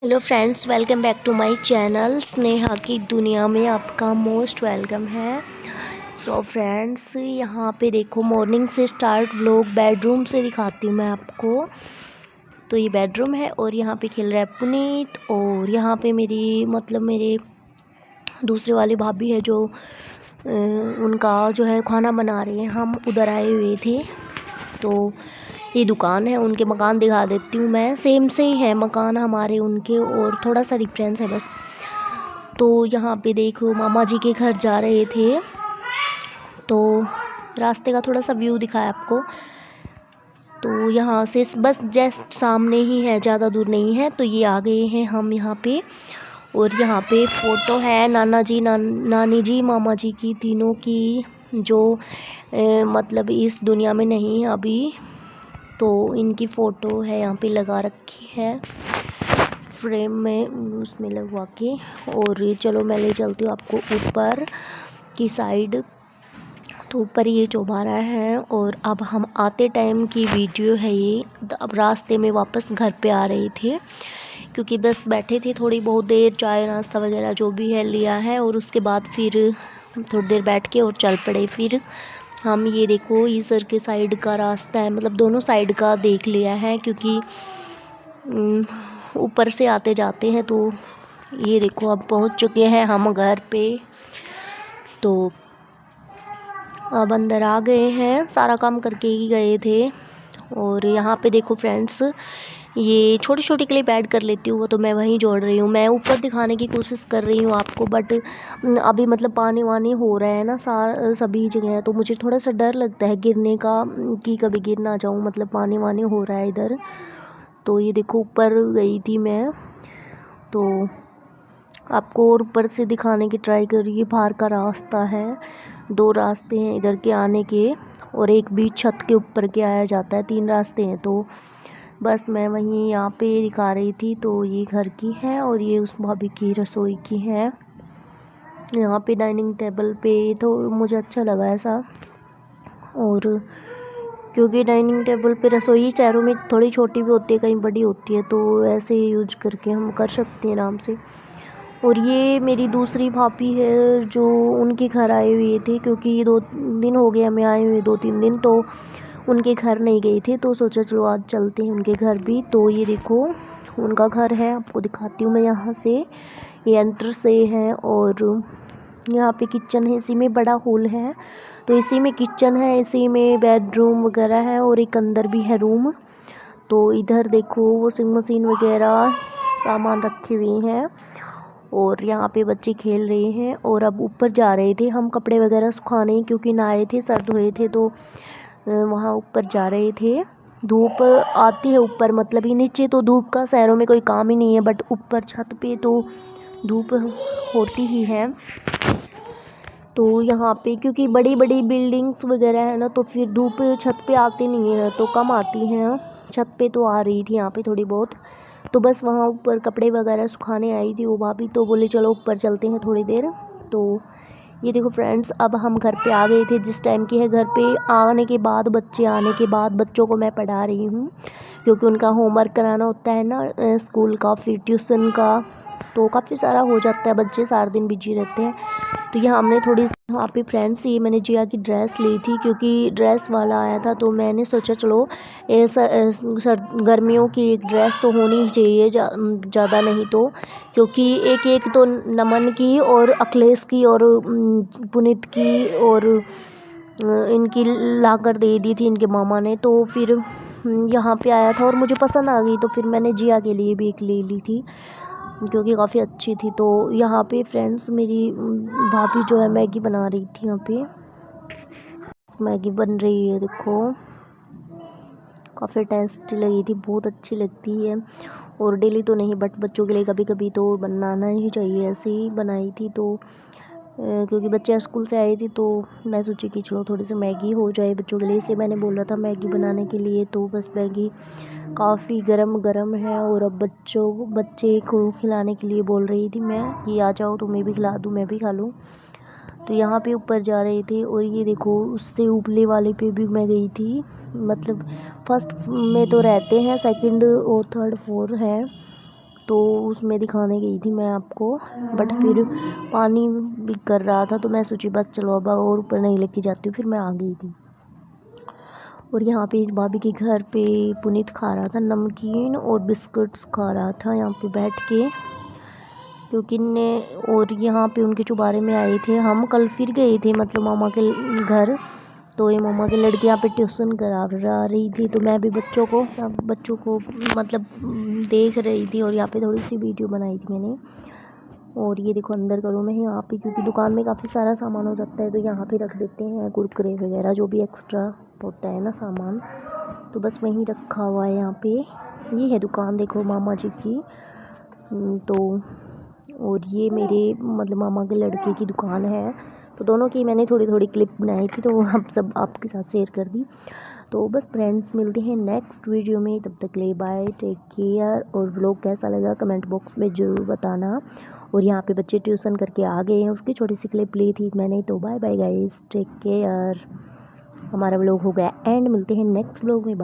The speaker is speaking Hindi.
Hello friends, welcome back to my channel. Sneha की दुनिया में आपका मोस्ट वेलकम है। सो फ्रेंड्स, यहाँ पे देखो मॉर्निंग से स्टार्ट व्लॉग बेडरूम से दिखाती हूँ मैं आपको। तो ये बेडरूम है और यहाँ पे खेल रहा है पुनीत, और यहाँ पे मेरे दूसरे वाली भाभी है जो उनका जो है खाना बना रही है। हम उधर आए हुए थे, तो ये दुकान है, उनके मकान दिखा देती हूँ मैं। सेम से ही है मकान हमारे उनके, और थोड़ा सा डिफरेंस है बस। तो यहाँ पे देखो मामा जी के घर जा रहे थे, तो रास्ते का थोड़ा सा व्यू दिखाया आपको। तो यहाँ से बस जस्ट सामने ही है, ज़्यादा दूर नहीं है। तो ये आ गए हैं हम यहाँ पे, और यहाँ पे फ़ोटो है नाना जी नानी जी मामा जी की, तीनों की, जो मतलब इस दुनिया में नहीं है अभी। तो इनकी फ़ोटो है यहाँ पे लगा रखी है फ्रेम में, उसमें लगवा के। और चलो मैं ले चलती हूँ आपको ऊपर की साइड। तो ऊपर ये चौबारा है, और अब हम आते टाइम की वीडियो है ये। अब रास्ते में वापस घर पे आ रहे थे, क्योंकि बस बैठे थे थोड़ी बहुत देर, चाय नाश्ता वगैरह जो भी है लिया है, और उसके बाद फिर थोड़ी देर बैठ के और चल पड़े। फिर हम ये देखो इधर के साइड का रास्ता है, मतलब दोनों साइड का देख लिया है, क्योंकि ऊपर से आते जाते हैं। तो ये देखो अब पहुंच चुके हैं हम घर पे। तो अब अंदर आ गए हैं, सारा काम करके ही गए थे। और यहाँ पे देखो फ्रेंड्स, ये छोटी छोटी क्लिप ऐड कर लेती हूँ, वो तो मैं वहीं जोड़ रही हूँ। मैं ऊपर दिखाने की कोशिश कर रही हूँ आपको, बट अभी मतलब पानी वानी हो रहा है ना सभी जगह, तो मुझे थोड़ा सा डर लगता है गिरने का, कि कभी गिर ना जाऊँ, मतलब पानी वानी हो रहा है इधर। तो ये देखो ऊपर गई थी मैं, तो आपको और ऊपर से दिखाने की ट्राई कर रही है। बाहर का रास्ता है, दो रास्ते हैं इधर के आने के, और एक बीच छत के ऊपर के आया जाता है, तीन रास्ते हैं। तो बस मैं वहीं यहाँ पे दिखा रही थी। तो ये घर की है, और ये उस भाभी की रसोई की है। यहाँ पे डाइनिंग टेबल पे तो मुझे अच्छा लगा ऐसा, और क्योंकि डाइनिंग टेबल पे रसोई शहरों में थोड़ी छोटी भी होती है, कहीं बड़ी होती है, तो ऐसे ही यूज करके हम कर सकते हैं आराम से। और ये मेरी दूसरी भाभी है जो उनके घर आए हुए थे, क्योंकि 2 दिन हो गए हमें आए हुए, 2-3 दिन। तो उनके घर नहीं गए थे, तो सोचा चलो आज चलते हैं उनके घर भी। तो ये देखो उनका घर है, आपको दिखाती हूँ मैं यहाँ से। ये एंटर से है, और यहाँ पे किचन है, इसी में बड़ा हॉल है, तो इसी में किचन है, इसी में बेडरूम वगैरह है, और एक अंदर भी है रूम। तो इधर देखो वॉशिंग मशीन वगैरह सामान रखे हुए हैं, और यहाँ पे बच्चे खेल रहे हैं। और अब ऊपर जा रहे थे हम कपड़े वगैरह सुखाने, क्योंकि नहाए थे, सर्द हुए थे, तो वहाँ ऊपर जा रहे थे। धूप आती है ऊपर, मतलब ये नीचे तो धूप का शहरों में कोई काम ही नहीं है, बट ऊपर छत पे तो धूप होती ही है। तो यहाँ पे क्योंकि बड़ी बड़ी बिल्डिंग्स वगैरह है ना, तो फिर धूप छत पे आती नहीं है, तो कम आती है। छत पे तो आ रही थी यहाँ पे थोड़ी बहुत। तो बस वहाँ ऊपर कपड़े वगैरह सुखाने आई थी वो भाभी, तो बोले चलो ऊपर चलते हैं थोड़ी देर। तो ये देखो फ्रेंड्स, अब हम घर पे आ गए थे। जिस टाइम की है घर पे आने के बाद, बच्चे आने के बाद बच्चों को मैं पढ़ा रही हूँ, क्योंकि उनका होमवर्क कराना होता है ना स्कूल का, फिर ट्यूशन का, तो काफ़ी सारा हो जाता है, बच्चे सारा दिन बिजी रहते हैं। तो यहाँ हमने थोड़ी वहाँ पे फ्रेंड्स, ये मैंने जिया की ड्रेस ली थी, क्योंकि ड्रेस वाला आया था, तो मैंने सोचा चलो गर्मियों की एक ड्रेस तो होनी ही चाहिए, ज़्यादा नहीं तो, क्योंकि एक एक तो नमन की और अखिलेश की और पुनीत की और इनकी ला कर दे दी थी इनके मामा ने। तो फिर यहाँ पे आया था और मुझे पसंद आ गई, तो फिर मैंने जिया के लिए भी एक ले ली थी, क्योंकि काफ़ी अच्छी थी। तो यहाँ पे फ्रेंड्स मेरी भाभी जो है मैगी बना रही थी, यहाँ पे मैगी बन रही है देखो, काफ़ी टेस्टी लगी थी, बहुत अच्छी लगती है। और डेली तो नहीं, बट बच्चों के लिए कभी कभी तो बनाना ही चाहिए, ऐसे ही बनाई थी। तो क्योंकि बच्चे स्कूल से आए थे, तो मैं सोची कि चलो थोड़ी सी मैगी हो जाए बच्चों के लिए, इसलिए मैंने बोला था मैगी बनाने के लिए। तो बस मैगी काफ़ी गरम गरम है, और अब बच्चे को खिलाने के लिए बोल रही थी मैं कि आ जाओ तुम्हें भी खिला दूँ, मैं भी खा लूँ। तो यहाँ पे ऊपर जा रहे थे, और ये देखो उससे ऊपरले वाले पे भी मैं गई थी, मतलब फर्स्ट में तो रहते हैं, सेकंड और थर्ड फ्लोर है। तो उसमें दिखाने गई थी मैं आपको, बट फिर पानी भी कर रहा था तो मैं सोची बस चलो अब और ऊपर नहीं लेके जाती हूँ, फिर मैं आ गई थी। और यहाँ पे भाभी के घर पे पुनीत खा रहा था नमकीन और बिस्कुट्स खा रहा था यहाँ पे बैठ के, क्योंकि ने और यहाँ पे उनके चुबारे में आए थे हम। कल फिर गए थे मतलब मामा के घर, तो ये मामा की लड़की यहाँ पे ट्यूशन करा रही थी, तो मैं भी बच्चों को मतलब देख रही थी और यहाँ पे थोड़ी सी वीडियो बनाई थी मैंने। और ये देखो अंदर का रूम है यहाँ पे, क्योंकि दुकान में काफ़ी सारा सामान हो जाता है तो यहाँ पे रख देते हैं कुरकुरे वगैरह जो भी एक्स्ट्रा होता है ना सामान, तो बस वहीं रखा हुआ है यहाँ पे। ये है दुकान देखो मामा जी की। तो और ये मेरे मतलब मामा के लड़के की दुकान है, तो दोनों की मैंने थोड़ी थोड़ी क्लिप बनाई थी तो आप सब आपके साथ शेयर कर दी। तो बस फ्रेंड्स मिलते हैं नेक्स्ट वीडियो में, तब तक ले बाय, टेक केयर। और व्लॉग कैसा लगा कमेंट बॉक्स में ज़रूर बताना। और यहाँ पे बच्चे ट्यूशन करके आ गए हैं, उसकी छोटी सी क्लिप ली थी मैंने। तो bye bye guys, take care. हमारा व्लॉग हो गया एंड, मिलते हैं नेक्स्ट व्लॉग में।